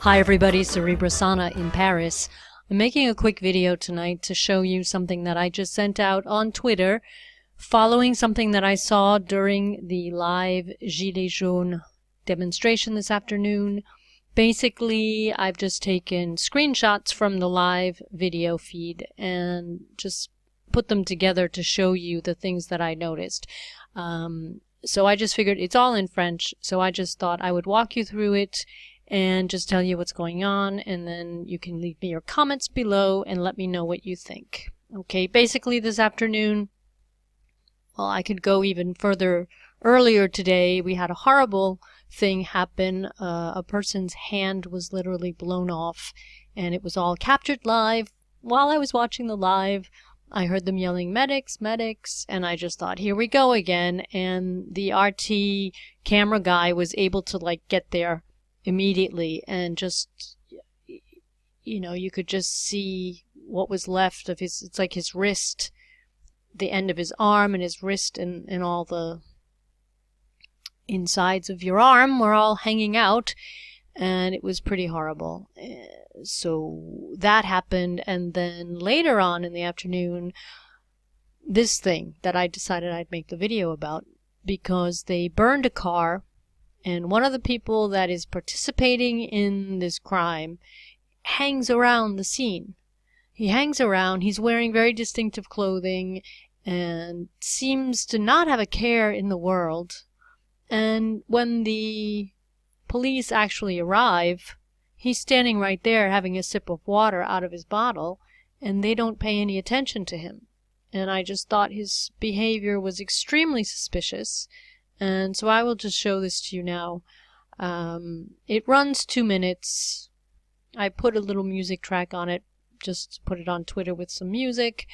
Hi everybody, Cerebrasana in Paris. I'm making a quick video tonight to show you something that I just sent out on Twitter following something that I saw during the live Gilets Jaunes demonstration this afternoon. Basically, I've just taken screenshots from the live video feed and just put them together to show you the things that I noticed. So I just figured it's all in French, so I just thought I would walk you through it and just tell you what's going on, and then you can leave me your comments below and let me know what you think. Okay, basically this afternoon, well, I could go even further. Earlier today, we had a horrible thing happen. A person's hand was literally blown off, and it was all captured live. While I was watching the live, I heard them yelling, "Medics, medics," and I just thought, here we go again. And the RT camera guy was able to get there immediately, and just, you know, you could just see what was left of his, it's like his wrist, the end of his arm and his wrist, and all the insides of your arm were all hanging out, and it was pretty horrible. So that happened, and then later on in the afternoon, this thing that I decided I'd make the video about, because they burned a car, and one of the people that is participating in this crime hangs around the scene. He hangs around, he's wearing very distinctive clothing, and seems to not have a care in the world. And when the police actually arrive, he's standing right there having a sip of water out of his bottle, and they don't pay any attention to him. And I just thought his behavior was extremely suspicious. And so I will just show this to you now. It runs 2 minutes. I put a little music track on it, just put it on Twitter with some music.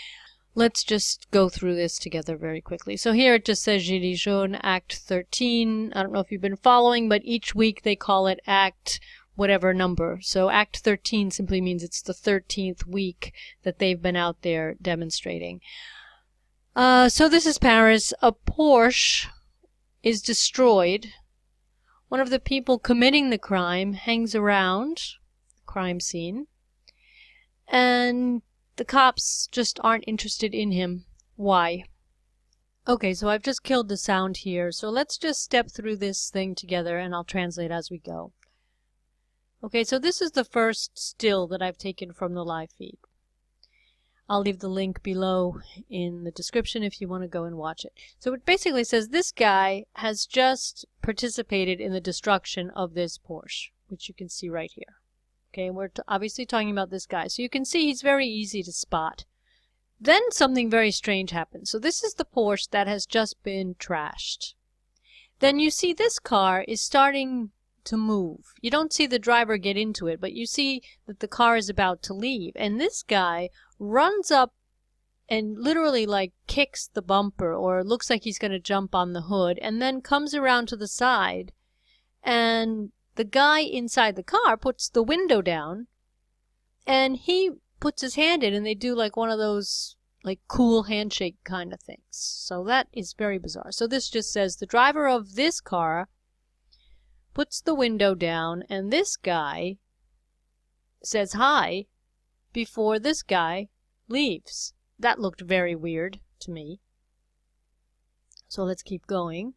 Let's just go through this together very quickly. So here it just says Gilets Jaunes, Act 13. I don't know if you've been following, but each week they call it Act whatever number. So Act 13 simply means it's the 13th week that they've been out there demonstrating. So this is Paris. A Porsche is destroyed. One of the people committing the crime hangs around the crime scene, and the cops just aren't interested in him. Why? Okay, so I've just killed the sound here, so let's just step through this thing together and I'll translate as we go. Okay, so this is the first still that I've taken from the live feed. I'll leave the link below in the description if you want to go and watch it. So it basically says this guy has just participated in the destruction of this Porsche, which you can see right here. Okay, we're obviously talking about this guy. So you can see he's very easy to spot. Then something very strange happens. So this is the Porsche that has just been trashed. Then you see this car is starting to move. You don't see the driver get into it, but you see that the car is about to leave. And this guy runs up and literally kicks the bumper, or looks like he's going to jump on the hood, and then comes around to the side, and the guy inside the car puts the window down, and he puts his hand in, and they do one of those cool handshake kind of things. So that is very bizarre. So this just says the driver of this car puts the window down, and this guy says hi before this guy leaves. That looked very weird to me. So let's keep going.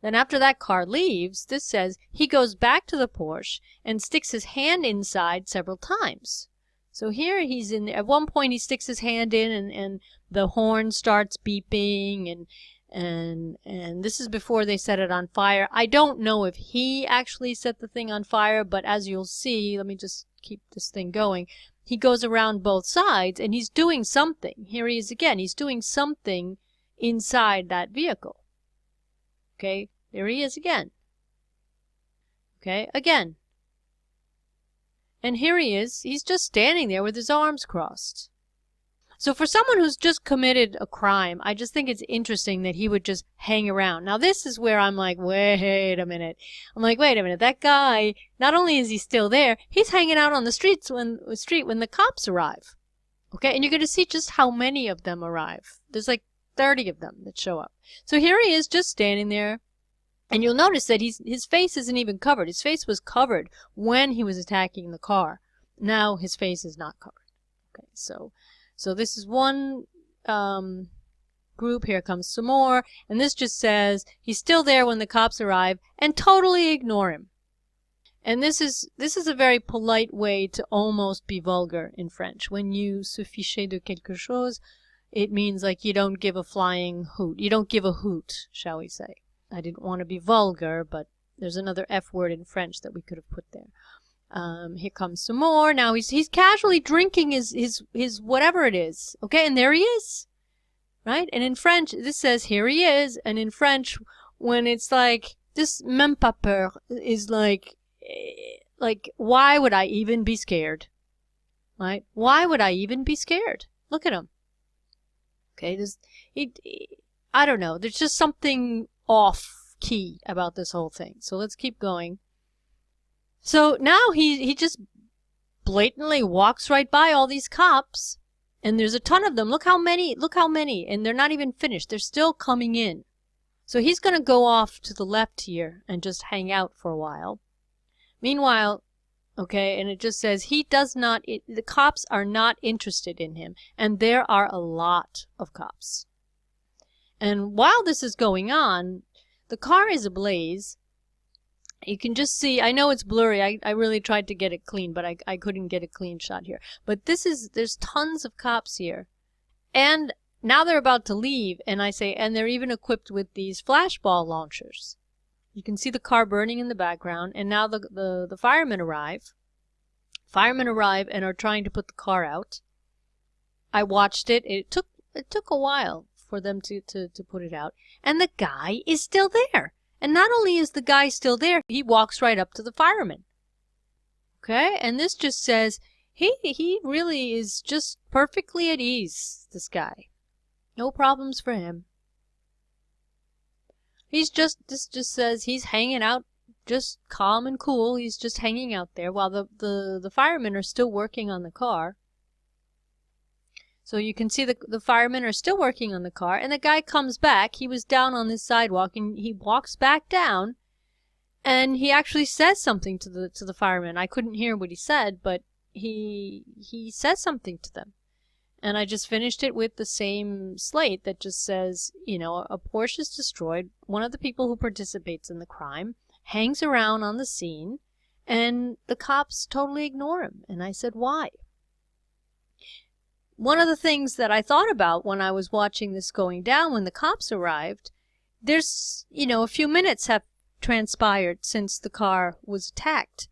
Then after that car leaves, this says he goes back to the Porsche and sticks his hand inside several times. So here he's in there. At one point he sticks his hand in, and the horn starts beeping, and this is before they set it on fire. I don't know if he actually set the thing on fire, but as you'll see, let me just keep this thing going. He goes around both sides, and he's doing something. Here he is again. He's doing something inside that vehicle. Okay, there he is again. Okay, again. And here he is. He's just standing there with his arms crossed. So for someone who's just committed a crime, I just think it's interesting that he would just hang around. Now this is where I'm like, wait a minute. I'm like, wait a minute. That guy, not only is he still there, he's hanging out on the street when the cops arrive. Okay, and you're going to see just how many of them arrive. There's 30 of them that show up. So here he is just standing there And you'll notice that his face isn't even covered. His face was covered when he was attacking the car. Now his face is not covered. Okay, so this is one group. Here comes some more, and this just says he's still there when the cops arrive and totally ignore him. And this is a very polite way to almost be vulgar in French. When you se ficher de quelque chose, it means like you don't give a flying hoot. You don't give a hoot, shall we say. I didn't want to be vulgar, but there's another F word in French that we could have put there. Here comes some more. Now he's casually drinking his whatever it is. Okay, and there he is. Right? And in French, this says here he is. And in French, when it's like, this même pas peur is like, why would I even be scared? Right? Why would I even be scared? Look at him. Okay, I don't know. There's just something off key about this whole thing. So let's keep going. So now he just blatantly walks right by all these cops, and there's a ton of them. Look how many, and they're not even finished. They're still coming in. So he's going to go off to the left here and just hang out for a while. Meanwhile, okay, and it just says the cops are not interested in him, and there are a lot of cops. And while this is going on, the car is ablaze. You can just see, I know it's blurry. I really tried to get it clean, but I couldn't get a clean shot here. But there's tons of cops here. And now they're about to leave, and and they're even equipped with these flashball launchers. You can see the car burning in the background, and now the firemen arrive. Firemen arrive and are trying to put the car out. I watched it. It took a while for them to put it out. And the guy is still there. And not only is the guy still there, he walks right up to the fireman. Okay? And this just says he really is just perfectly at ease, this guy. No problems for him. This just says he's hanging out, just calm and cool. He's just hanging out there while the firemen are still working on the car. So you can see the firemen are still working on the car, and the guy comes back. He was down on this sidewalk, and he walks back down, and he actually says something to the firemen. I couldn't hear what he said, but he says something to them. And I just finished it with the same slate that just says, you know, a Porsche is destroyed. One of the people who participates in the crime hangs around on the scene, and the cops totally ignore him. And I said, why? One of the things that I thought about when I was watching this going down when the cops arrived, there's, you know, a few minutes have transpired since the car was attacked.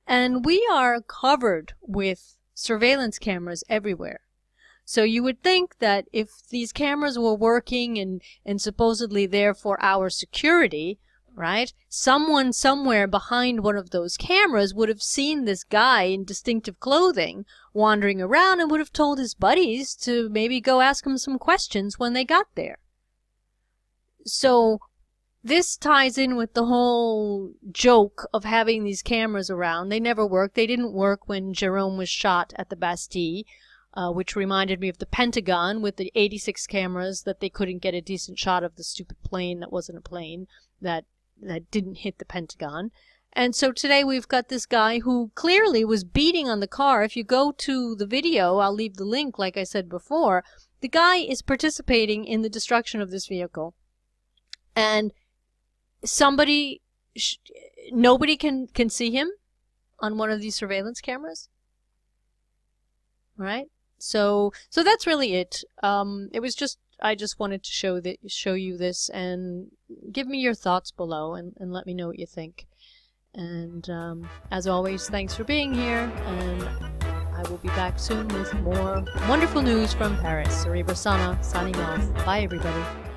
And we are covered with surveillance cameras everywhere. So you would think that if these cameras were working and supposedly there for our security, right, someone somewhere behind one of those cameras would have seen this guy in distinctive clothing wandering around and would have told his buddies to maybe go ask him some questions when they got there. So this ties in with the whole joke of having these cameras around. They never worked. They didn't work when Jérôme was shot at the Bastille. Which reminded me of the Pentagon with the 86 cameras that they couldn't get a decent shot of the stupid plane that wasn't a plane that didn't hit the Pentagon. And so today we've got this guy who clearly was beating on the car. If you go to the video, I'll leave the link like I said before, the guy is participating in the destruction of this vehicle. And nobody can see him on one of these surveillance cameras. Right? So that's really it. It was I just wanted to show you this and give me your thoughts below and let me know what you think. And as always, thanks for being here, and I will be back soon with more wonderful news from Paris. Cerebra Sana, signing off. Bye, everybody.